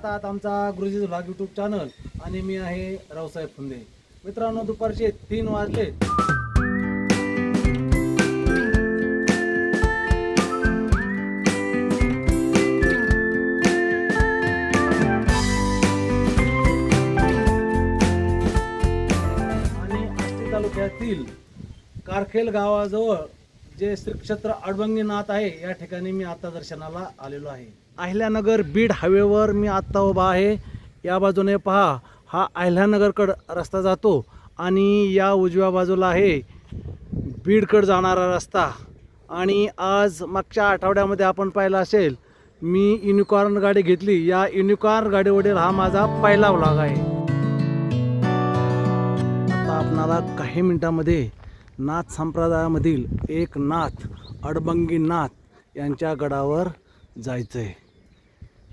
पाहत आहात आमचा गुरुजी व्लॉग यूट्यूब चॅनल आणि मी आहे रावसाहेब फुंदे. मित्रांनो, दुपारचे 3 वाजले. आणि आष्टी तालुक्यातील कारखेल गावाजवळ जे श्री क्षेत्र अडबंगीनाथ आहे, या ठिकाणी मी आता दर्शनाला आलेलो आहे. अहिल्यानगर बीड हायवेवर मी आत्ता उभा आहे. या बाजूने पहा, हा अहिल्यानगरकडं रस्ता जातो आणि या उजव्या बाजूला आहे बीडकडं जाणारा रस्ता. आणि आज मागच्या आठवड्यामध्ये आपण पाहिलं असेल, मी युनिकॉर्न गाडी घेतली. या युनिकॉर्न गाडीवरील हा माझा पहिला व्लॉग आहे. आता आपणाला काही मिनिटांमध्ये नाथ संप्रदायामधील एक नाथ अडबंगीनाथ यांच्या गडावर जायचं आहे.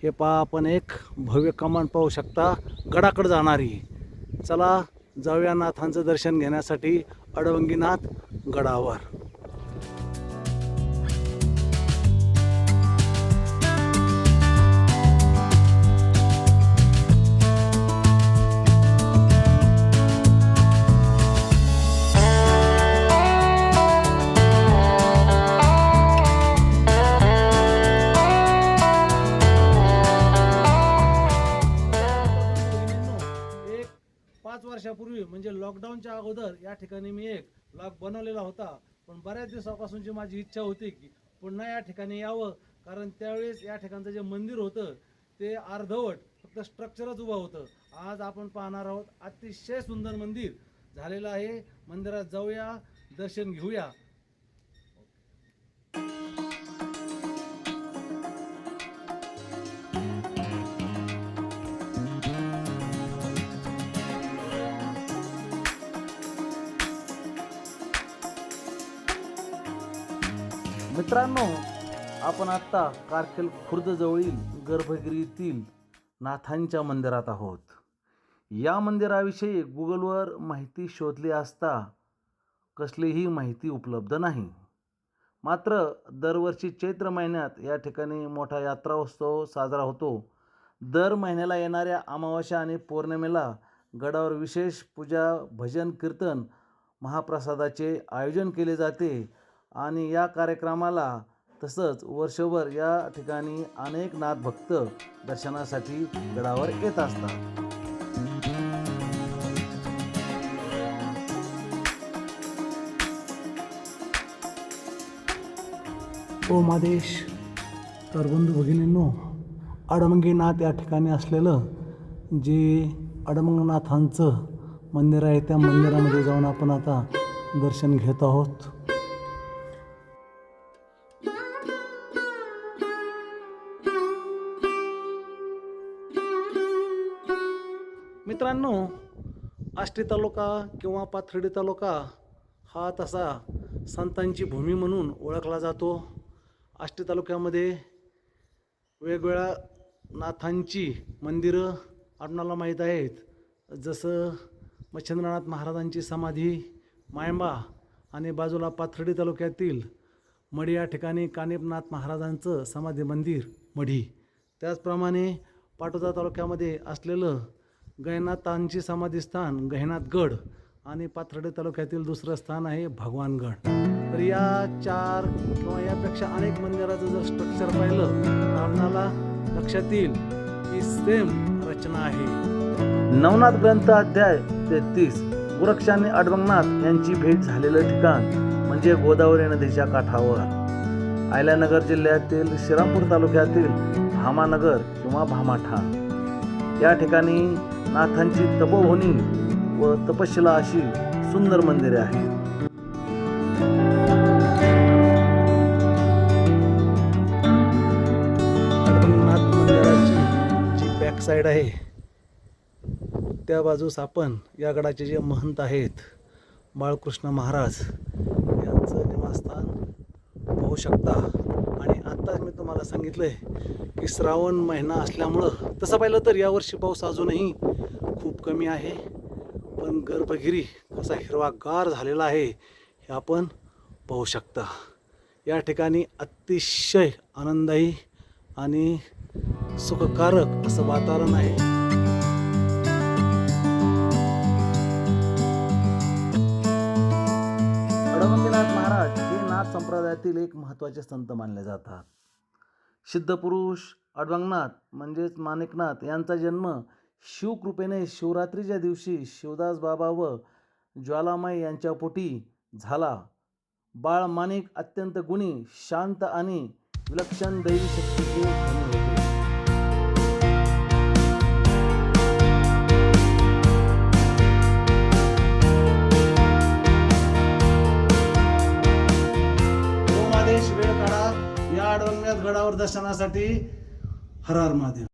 हे पहा, आपण एक भव्य कमान पाहू शकता गडाकडे जाणारी. चला जाऊया नाथांचं दर्शन घेण्यासाठी अडबंगीनाथ गडावर. एक 5 वर्षापूर्वी म्हणजे लॉकडाऊनच्या अगोदर या ठिकाणी मी एक व्लॉग बनवलेला होता. पण बऱ्याच दिवसापासूनची माझी इच्छा होती की पुन्हा या ठिकाणी यावं, कारण त्यावेळेस या ठिकाणचं जे मंदिर होतं ते अर्धवट फक्त स्ट्रक्चरच उभं होतं. आज आपण पाहणार आहोत अतिशय सुंदर मंदिर झालेलं आहे. मंदिरात जाऊया, दर्शन घेऊया. मित्रांनो, आपण आत्ता कारखेल खुर्द जवळील गर्भगिरीतील नाथांच्या मंदिरात आहोत. या मंदिराविषयी गुगलवर माहिती शोधली असता कसलीही माहिती उपलब्ध नाही. मात्र दरवर्षी चैत्र महिन्यात या ठिकाणी मोठा यात्रा उत्सव साजरा होतो. दर महिन्याला येणाऱ्या अमावास्या आणि पौर्णिमेला गडावर विशेष पूजा, भजन, कीर्तन, महाप्रसादाचे आयोजन केले जाते. आणि या कार्यक्रमाला तसंच वर्षभर या ठिकाणी अनेक नाथ भक्त दर्शनासाठी गडावर येत असतात. ओ मादेश, तर बंधू भगिनींनो, अडबंगीनाथ या ठिकाणी असलेलं जे अडबंगनाथांचं मंदिर आहे, त्या मंदिरामध्ये जाऊन आपण आता दर्शन घेत आहोत. मित्रांनो, आष्टी तालुका किंवा पाथर्डी तालुका हा तसा संतांची भूमी म्हणून ओळखला जातो. आष्टी तालुक्यामध्ये वेगवेगळ्या नाथांची मंदिरं आपणाला माहीत आहेत. जसं मच्छिंद्रनाथ महाराजांची समाधी मायंबा आणि बाजूला पाथर्डी तालुक्यातील मढी या ठिकाणी कानिफनाथ महाराजांचं समाधी मंदिर मढी. त्याचप्रमाणे पाटोदा तालुक्यामध्ये असलेलं गैनाथांची समाधीस्थान गैनाथगड आणि पाथर्डी तालुक्यातील दुसरं स्थान आहे भगवानगड. तर या 4 किंवा यापेक्षा अनेक मंदिराचं जर स्ट्रक्चर पाहिलं तर आपणाला लक्षात येईल की सेम रचना आहे. नवनाथ ग्रंथ अध्याय 33 गोरक्ष आणि अडबंगनाथ यांची भेट झालेलं ठिकाण म्हणजे गोदावरी नदीच्या काठावर अहिल्यानगर जिल्ह्यातील श्रीरामपूर तालुक्यातील भामानगर किंवा भामाठाण या ठिकाणी नाथांची तपोभूमी व तपशिला अशी सुंदर मंदिरे आहेत. अडबंगनाथ मंदिराची जी बॅक साईड आहे त्या बाजूस आपण या गडाचे जे महंत आहेत बाळकृष्ण महाराज यांचं निवासस्थान पाहू शकता. आणि आत्ताच मी तुम्हाला सांगितलंय की श्रावण महिना असल्यामुळं तसं पाहिलं तर यावर्षी पाऊस अजूनही खूप कमी आहे. पण गर्भगिरी कसा हिरवागार झालेला आहे हे आपण पाहू शकता. या ठिकाणी अतिशय आनंददायी आणि सुखकारक असं वातावरण आहे. अडवंगीनाथ महाराज हे नाथ संप्रदायातील एक महत्त्वाचे संत मानले जातात. सिद्धपुरुष अडवंगनाथ म्हणजेच माणिकनाथ यांचा जन्म शिवकृपेने शिवरात्रीच्या दिवशी शिवदास बाबा व ज्वालामाई यांच्या पोटी झाला. बाळ माणिक अत्यंत गुणी, शांत आणि विलक्षण दैवी शक्तीचे धनी होते. वेळ काढा या अडवंगनाथ गडावर दर्शनासाठी. हर हर महादेव.